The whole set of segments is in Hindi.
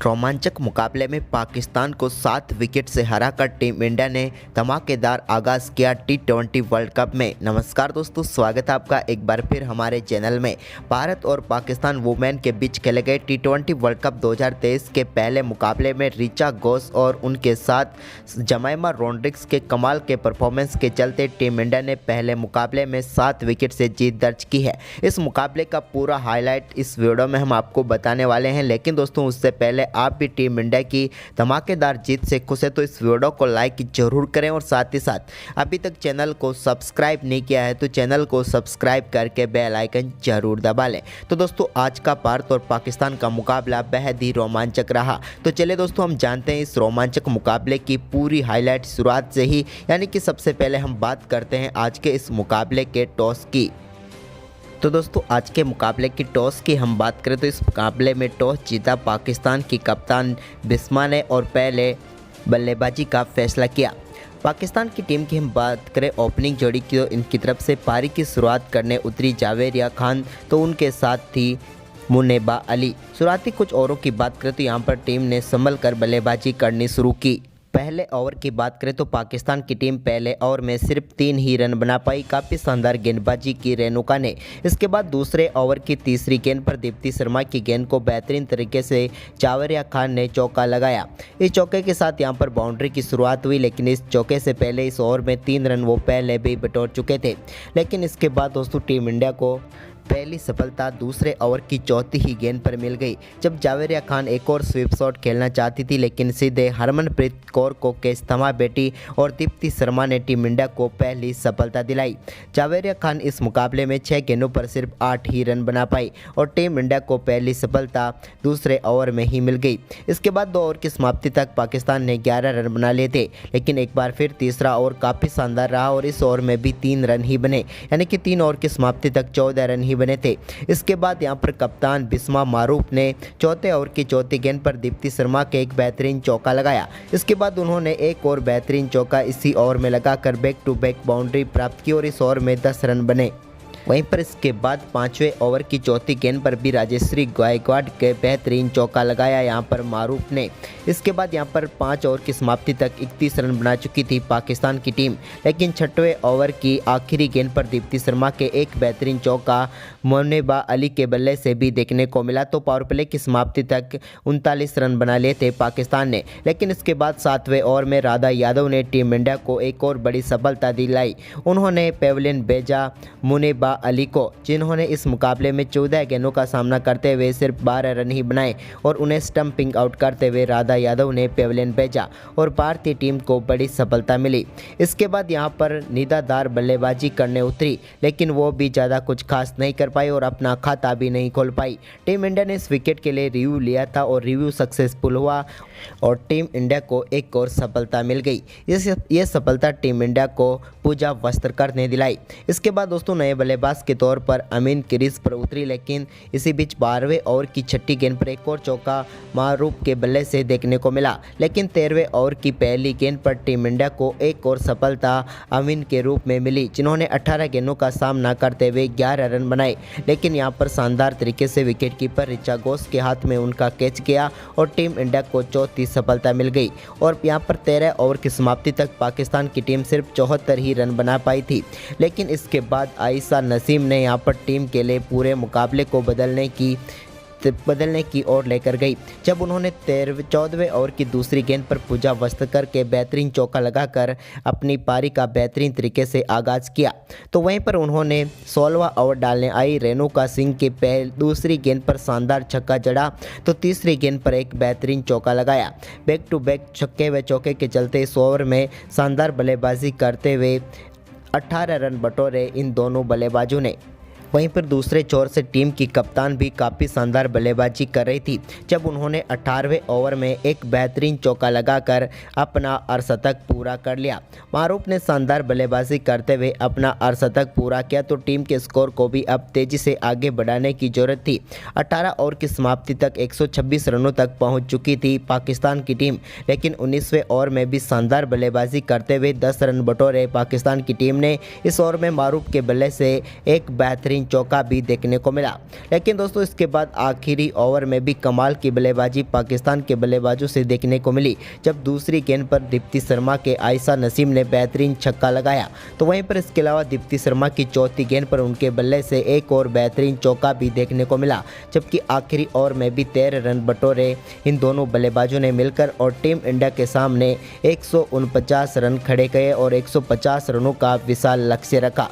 रोमांचक मुकाबले में पाकिस्तान को 7 विकेट से हराकर टीम इंडिया ने धमाकेदार आगाज किया T20 वर्ल्ड कप में। नमस्कार दोस्तों, स्वागत है आपका एक बार फिर हमारे चैनल में। भारत और पाकिस्तान वुमेन के बीच खेले गए T20 वर्ल्ड कप 2023 के पहले मुकाबले में ऋचा घोष और उनके साथ जमाइमा रोड्रिग्स के कमाल के परफॉर्मेंस के चलते टीम इंडिया ने पहले मुकाबले में 7 विकेट से जीत दर्ज की है। इस मुकाबले का पूरा हाईलाइट इस वीडियो में हम आपको बताने वाले हैं, लेकिन दोस्तों उससे पहले आप भी टीम इंडिया की धमाकेदार जीत से खुश है तो इस वीडियो को लाइक जरूर करें और साथ ही साथ अभी तक चैनल को सब्सक्राइब नहीं किया है तो चैनल को सब्सक्राइब करके बेल आइकन जरूर दबा लें। तो दोस्तों आज का भारत और पाकिस्तान का मुकाबला बेहद ही रोमांचक रहा। तो चलिए दोस्तों हम जानते हैं इस रोमांचक मुकाबले की पूरी हाईलाइट शुरुआत से ही, यानी कि सबसे पहले हम बात करते हैं आज के इस मुकाबले के टॉस की। तो दोस्तों आज के मुकाबले की टॉस की हम बात करें तो इस मुकाबले में टॉस जीता पाकिस्तान की कप्तान बिस्मा ने और पहले बल्लेबाजी का फैसला किया। पाकिस्तान की टीम की हम बात करें ओपनिंग जोड़ी की तो इनकी तरफ से पारी की शुरुआत करने उतरी जावेरिया खान, तो उनके साथ थी मुनेबा अली। शुरुआती कुछ ओवरों की बात करें तो यहाँ पर टीम ने संभल कर बल्लेबाजी करनी शुरू की। पहले ओवर की बात करें तो पाकिस्तान की टीम पहले ओवर में सिर्फ 3 ही रन बना पाई। काफ़ी शानदार गेंदबाजी की रेणुका ने। इसके बाद दूसरे ओवर की तीसरी गेंद पर दीप्ति शर्मा की गेंद को बेहतरीन तरीके से जावेरिया खान ने चौका लगाया। इस चौके के साथ यहां पर बाउंड्री की शुरुआत हुई, लेकिन इस चौके से पहले इस ओवर में 3 रन वो पहले भी बटोर चुके थे। लेकिन इसके बाद दोस्तों टीम इंडिया को पहली सफलता दूसरे ओवर की चौथी ही गेंद पर मिल गई, जब जावेरिया खान एक और स्वीप शॉट खेलना चाहती थी, लेकिन सीधे हरमनप्रीत कौर को कैच थमा बैठी और दीप्ति शर्मा ने टीम इंडिया को पहली सफलता दिलाई। जावेरिया खान इस मुकाबले में 6 गेंदों पर सिर्फ 8 ही रन बना पाई और टीम इंडिया को पहली सफलता दूसरे ओवर में ही मिल गई। इसके बाद 2 ओवर की समाप्ति तक पाकिस्तान ने 11 रन बना लिए थे, लेकिन एक बार फिर तीसरा ओवर काफ़ी शानदार रहा और इस ओवर में भी 3 रन ही बने, यानी कि 3 ओवर की समाप्ति तक 14 रन ही बने थे। इसके बाद यहां पर कप्तान बिस्मा मारूफ ने चौथे ओवर की चौथी गेंद पर दीप्ति शर्मा के एक बेहतरीन चौका लगाया। इसके बाद उन्होंने एक और बेहतरीन चौका इसी ओवर में लगाकर बैक टू बैक बाउंड्री प्राप्त की और इस ओवर में 10 रन बने। वहीं पर इसके बाद 5वें ओवर की चौथी गेंद पर भी राजेश्री गायकवाड़ के बेहतरीन चौका लगाया यहां पर मारूफ ने। इसके बाद यहां पर 5 ओवर की समाप्ति तक 31 रन बना चुकी थी पाकिस्तान की टीम, लेकिन 6वें ओवर की आखिरी गेंद पर दीप्ति शर्मा के एक बेहतरीन चौका मुनेबा अली के बल्ले से भी देखने को मिला। तो पावर प्ले की समाप्ति तक 39 रन बना लिए थे पाकिस्तान ने, लेकिन इसके बाद 7वें ओवर में राधा यादव ने टीम इंडिया को एक और बड़ी सफलता दिलाई। उन्होंने पेवलिन बेजा मुनेबा अली को, जिन्होंने इस मुकाबले में 14 गेंदों का सामना करते हुए सिर्फ 12 रन ही बनाए, और उन्हें स्टंपिंग आउट करते हुए राधा यादव ने पेवलिन भेजा और भारतीय टीम को बड़ी सफलता मिली। इसके बाद यहां पर निदादार बल्लेबाजी करने उतरी, लेकिन वो भी ज़्यादा कुछ खास नहीं कर पाई और अपना खाता भी नहीं खोल पाई। टीम इंडिया ने इस विकेट के लिए रिव्यू लिया था और रिव्यू सक्सेसफुल हुआ और टीम इंडिया को एक और सफलता मिल गई। ये सफलता टीम इंडिया को पूजा वस्त्रकर ने दिलाई। इसके बाद दोस्तों नए बल्लेबाज के तौर पर अमीन क्रीज पर उतरी, लेकिन इसी बीच 12वें ओवर की छठी गेंद पर एक और चौका मारूफ के बल्ले से देखने को मिला, लेकिन 13वें ओवर की पहली गेंद पर टीम इंडिया को एक और सफलता अमीन के रूप में मिली, जिन्होंने 18 गेंदों का सामना करते हुए 11 रन बनाए। लेकिन यहां पर शानदार तरीके से विकेट कीपर ऋचा घोष के हाथ में उनका कैच गया और टीम इंडिया को चौथी सफलता मिल गई और यहां पर 13 ओवर की समाप्ति तक पाकिस्तान की टीम सिर्फ 74 ही रन बना पाई थी। लेकिन इसके बाद आयशा नसीम ने यहां पर टीम के लिए पूरे मुकाबले को बदलने की ओर लेकर गई, जब उन्होंने 14वें ओवर की दूसरी गेंद पर पूजा वस्त्रकर के बेहतरीन चौका लगाकर अपनी पारी का बेहतरीन तरीके से आगाज किया। तो वहीं पर उन्होंने 16वां ओवर डालने आई रेणुका सिंह की दूसरी गेंद पर शानदार छक्का जड़ा, तो तीसरी गेंद पर एक बेहतरीन चौका लगाया। बैक टू बैक छक्के व चौके के चलते इस ओवर में शानदार बल्लेबाजी करते हुए 18 रन बटोरे इन दोनों बल्लेबाजों ने। वहीं पर दूसरे छोर से टीम की कप्तान भी काफ़ी शानदार बल्लेबाजी कर रही थी, जब उन्होंने 18वें ओवर में एक बेहतरीन चौका लगाकर अपना अर्धशतक पूरा कर लिया। मारूफ ने शानदार बल्लेबाजी करते हुए अपना अर्धशतक पूरा किया, तो टीम के स्कोर को भी अब तेज़ी से आगे बढ़ाने की जरूरत थी। 18 ओवर की समाप्ति तक 126 रनों तक पहुंच चुकी थी पाकिस्तान की टीम, लेकिन 19वें ओवर में भी शानदार बल्लेबाजी करते हुए 10 रन बटोरे पाकिस्तान की टीम ने। इस ओवर में मारूफ के बल्ले से एक बेहतरीन बेहतरीन चौका भी देखने को मिला। लेकिन दोस्तों इसके बाद आखिरी ओवर में भी कमाल की बल्लेबाजी पाकिस्तान के बल्लेबाजों से देखने को मिली, जब दूसरी गेंद पर दीप्ति शर्मा के आयशा नसीम ने बेहतरीन छक्का लगाया। तो वहीं पर इसके अलावा दीप्ति शर्मा की चौथी गेंद पर उनके बल्ले से एक और बेहतरीन चौका भी देखने को मिला, जबकि आखिरी ओवर में भी 13 रन बटोरे इन दोनों बल्लेबाजों ने मिलकर और टीम इंडिया के सामने 149 रन खड़े गए और 150 रनों का विशाल लक्ष्य रखा।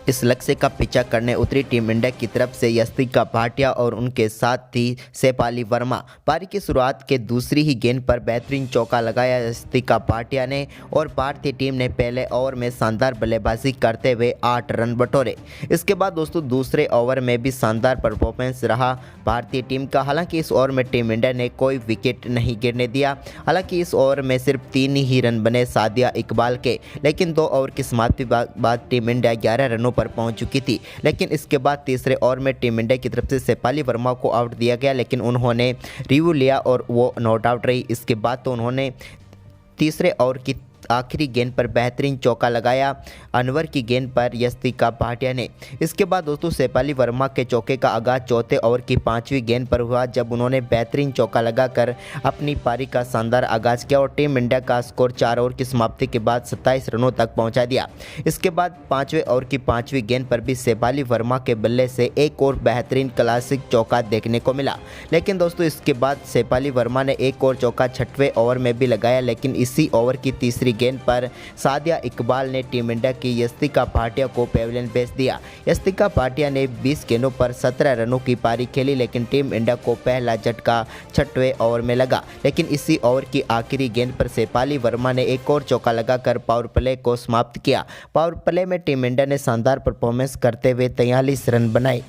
इस लक्ष्य का पीछा करने उतरी टीम इंडिया की तरफ से यस्तिका भाटिया और उनके साथ थी शेफाली वर्मा। पारी की शुरुआत के दूसरी ही गेंद पर बेहतरीन चौका लगाया यस्तिका भाटिया ने और भारतीय टीम ने पहले ओवर में शानदार बल्लेबाजी करते हुए 8 रन बटोरे। इसके बाद दोस्तों दूसरे ओवर में भी शानदार परफॉर्मेंस रहा भारतीय टीम का। हालांकि इस ओवर में टीम इंडिया ने कोई विकेट नहीं गिरने दिया। हालांकि इस ओवर में सिर्फ 3 ही रन बने सादिया इकबाल के, लेकिन 2 ओवर की समाप्ति बाद टीम इंडिया 11 रनों पर पहुंच चुकी थी। लेकिन इसके बाद तीसरे ओवर में टीम इंडिया की तरफ से शेफाली वर्मा को आउट दिया गया, लेकिन उन्होंने रिव्यू लिया और वो नॉट आउट रही। इसके बाद तो उन्होंने तीसरे ओवर की आखिरी गेंद पर बेहतरीन चौका लगाया अनवर की गेंद पर यस्तिका भाटिया ने। इसके बाद दोस्तों शेफाली वर्मा के चौके का आगाज चौथे ओवर की 5वीं गेंद पर हुआ, जब उन्होंने बेहतरीन चौका लगाकर अपनी पारी का शानदार आगाज किया और टीम इंडिया का स्कोर 4 ओवर की समाप्ति के बाद 27 रनों तक पहुंचा दिया। इसके बाद 5वें ओवर की 5वीं गेंद पर भी शेफाली वर्मा के बल्ले से एक और बेहतरीन क्लासिक चौका देखने को मिला। लेकिन दोस्तों इसके बाद शेफाली वर्मा ने एक और चौका 6वें ओवर में भी लगाया, लेकिन इसी ओवर की तीसरी गेंद पर सादिया इकबाल ने टीम इंडिया की यस्तिका भाटिया को पेविलियन भेज दिया। यस्तिका भाटिया ने 20 गेंदों पर 17 रनों की पारी खेली, लेकिन टीम इंडिया को पहला झटका 6वें ओवर में लगा। लेकिन इसी ओवर की आखिरी गेंद पर शेफाली वर्मा ने एक और चौका लगाकर पावर प्ले को समाप्त किया। पावर प्ले में टीम इंडिया ने शानदार परफॉर्मेंस करते हुए 43 रन बनाए।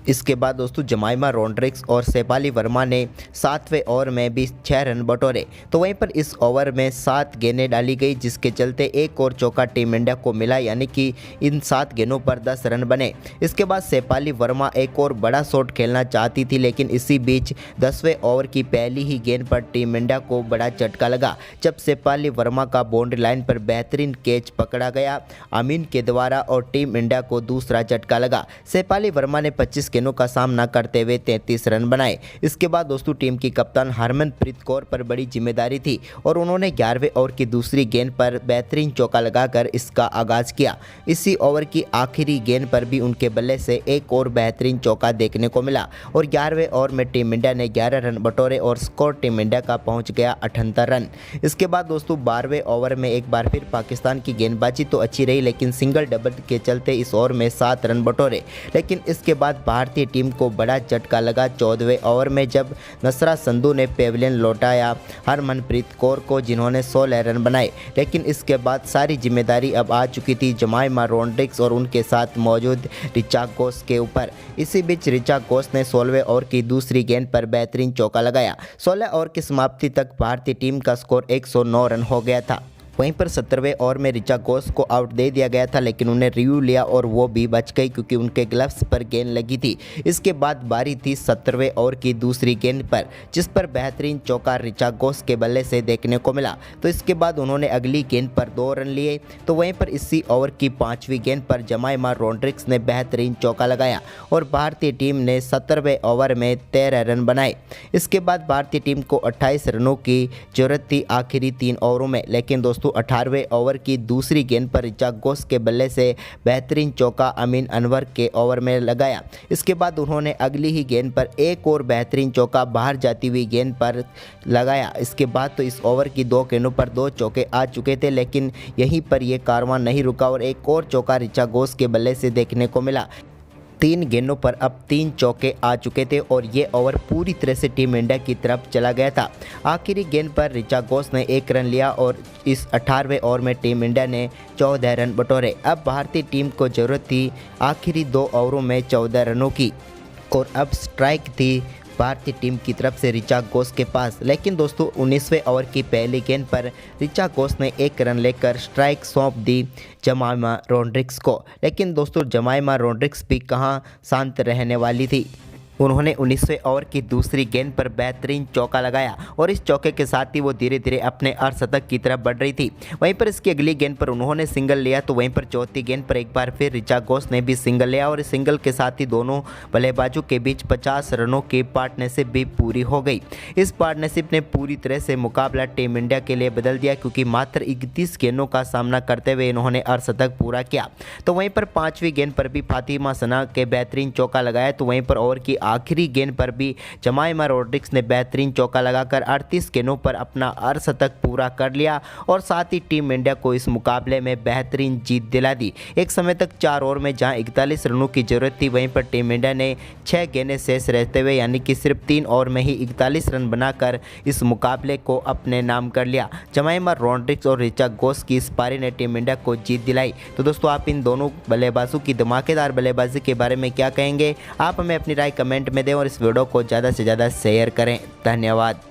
इसके बाद दोस्तों जमाइमा रोड्रिग्स और शेफाली वर्मा ने 7वें ओवर में भी 6 रन बटोरे। तो वहीं पर इस ओवर में 7 गेंदें डाली गई, जिसके चलते एक और चौका टीम इंडिया को मिला, यानी कि इन 7 गेंदों पर 10 रन बने। इसके बाद शेफाली वर्मा एक और बड़ा शॉट खेलना चाहती थी, लेकिन इसी बीच 10वें ओवर की पहली ही गेंद पर टीम इंडिया को बड़ा झटका लगा, जब शेफाली वर्मा का बाउंड्री लाइन पर बेहतरीन कैच पकड़ा गया अमीन के द्वारा और टीम इंडिया को दूसरा झटका लगा। शेफाली वर्मा ने 25 गेंदों का सामना करते हुए 33 रन बनाए। इसके बाद दोस्तों टीम की कप्तान हरमनप्रीत कौर पर बड़ी जिम्मेदारी थी और उन्होंने 11वें ओवर की दूसरी गेंद पर बेहतरीन चौका लगाकर इसका आगाज किया। इसी ओवर की आखिरी गेंद पर भी उनके बल्ले से एक और बेहतरीन चौका देखने को मिला और 11वें ओवर में टीम इंडिया ने 11 रन बटोरे और स्कोर टीम इंडिया का पहुंच गया 78 रन। इसके बाद दोस्तों 12वें ओवर में एक बार फिर पाकिस्तान की गेंदबाजी तो अच्छी रही, लेकिन सिंगल डबल के चलते इस ओवर में 7 रन बटोरे। लेकिन इसके बाद भारतीय टीम को बड़ा झटका लगा 14वें ओवर में, जब नसरा संधू ने पेविलियन लौटाया हरमनप्रीत कौर को, जिन्होंने 16 रन बनाए। लेकिन इसके बाद सारी जिम्मेदारी अब आ चुकी थी जमाइमा रोड्रिग्स और उनके साथ मौजूद रिचा घोष के ऊपर। इसी बीच रिचा घोष ने 16वें ओवर की दूसरी गेंद पर बेहतरीन चौका लगाया। 16 ओवर की समाप्ति तक भारतीय टीम का स्कोर 109 रन हो गया था। वहीं पर 17वें ओवर में रिचा घोष को आउट दे दिया गया था, लेकिन उन्हें रिव्यू लिया और वो भी बच गई क्योंकि उनके ग्लव्स पर गेंद लगी थी। इसके बाद बारी थी 17वें ओवर की दूसरी गेंद पर, जिस पर बेहतरीन चौका रिचा घोष के बल्ले से देखने को मिला। तो इसके बाद उन्होंने अगली गेंद पर 2 रन लिए। तो वहीं पर इसी ओवर की 5वीं गेंद पर जमाइमा रोड्रिग्स ने बेहतरीन चौका लगाया और भारतीय टीम ने 17वें ओवर में 13 रन बनाए। इसके बाद भारतीय टीम को 28 रनों की जरूरत थी आखिरी 3 ओवरों में, लेकिन दोस्तों 18वें ओवर की दूसरी गेंद पर रिचा घोष के बल्ले से बेहतरीन चौका अमीन अनवर के ओवर में लगाया। इसके बाद उन्होंने अगली ही गेंद पर एक और बेहतरीन चौका बाहर जाती हुई गेंद पर लगाया। इसके बाद तो इस ओवर की 2 गेंदों पर 2 चौके आ चुके थे, लेकिन यहीं पर यह कारवां नहीं रुका और एक और चौका रिचा घोष के बल्ले से देखने को मिला। 3 गेंदों पर अब 3 चौके आ चुके थे और ये ओवर पूरी तरह से टीम इंडिया की तरफ चला गया था। आखिरी गेंद पर रिचा घोष ने 1 रन लिया और इस 18वें ओवर में टीम इंडिया ने 14 रन बटोरे। अब भारतीय टीम को जरूरत थी आखिरी 2 ओवरों में 14 रनों की और अब स्ट्राइक थी भारतीय टीम की तरफ से रिचा घोष के पास। लेकिन दोस्तों 19वें ओवर की पहली गेंद पर रिचा घोष ने 1 रन लेकर स्ट्राइक सौंप दी जमाइमा रोड्रिग्स को। लेकिन दोस्तों जमाइमा रोड्रिग्स भी कहां शांत रहने वाली थी। उन्होंने 19वें ओवर की दूसरी गेंद पर बेहतरीन चौका लगाया और इस चौके के साथ ही वो धीरे धीरे अपने अर्धशतक की तरफ बढ़ रही थी। वहीं पर इसकी अगली गेंद पर उन्होंने सिंगल लिया तो वहीं पर चौथी गेंद पर एक बार फिर ऋचा घोष ने भी सिंगल लिया और इस सिंगल के साथ ही दोनों बल्लेबाजों के बीच 50 रनों की पार्टनरशिप भी पूरी हो गई। इस पार्टनरशिप ने पूरी तरह से मुकाबला टीम इंडिया के लिए बदल दिया, क्योंकि मात्र 31 गेंदों का सामना करते हुए इन्होंने अर्धशतक पूरा किया। तो वहीं पर 5वीं गेंद पर भी फातिमा सना के बेहतरीन चौका लगाया, तो वहीं पर ओवर की आखिरी गेंद पर भी जमाइमा रोड्रिग्स ने बेहतरीन चौका लगाकर 38 गेंदों पर अपना अर्धशतक पूरा कर लिया और साथ ही टीम इंडिया को इस मुकाबले में बेहतरीन जीत दिला दी। एक समय तक 4 ओवर में जहां 41 रनों की जरूरत थी, वहीं पर टीम इंडिया ने 6 गेंदें शेष रहते हुए यानी कि सिर्फ 3 ओवर में ही 41 रन बनाकर इस मुकाबले को अपने नाम कर लिया। जमाइमा रोड्रिग्स और ऋचा घोष की इस पारी ने टीम इंडिया को जीत दिलाई। तो दोस्तों, आप इन दोनों बल्लेबाजों की धमाकेदार बल्लेबाजी के बारे में क्या कहेंगे? आप हमें अपनी राय कमेंट में दें और इस वीडियो को ज़्यादा से ज़्यादा शेयर करें। धन्यवाद।